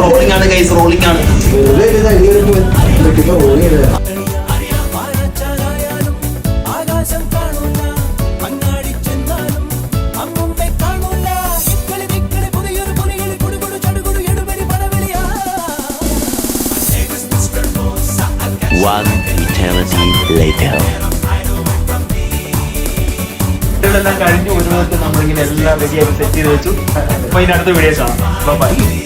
Rolling ആണ് guys, rolling ആണ്. One eternity later. എല്ലാം കഴിഞ്ഞു ഒരു നമ്മളിങ്ങനെ എല്ലാം റെഡിയാക്കി സെറ്റ് ചെയ്ത് വെച്ചു. അപ്പൊ ഇതിനടുത്ത വീഡിയോസ് ആണ്. ബൈ.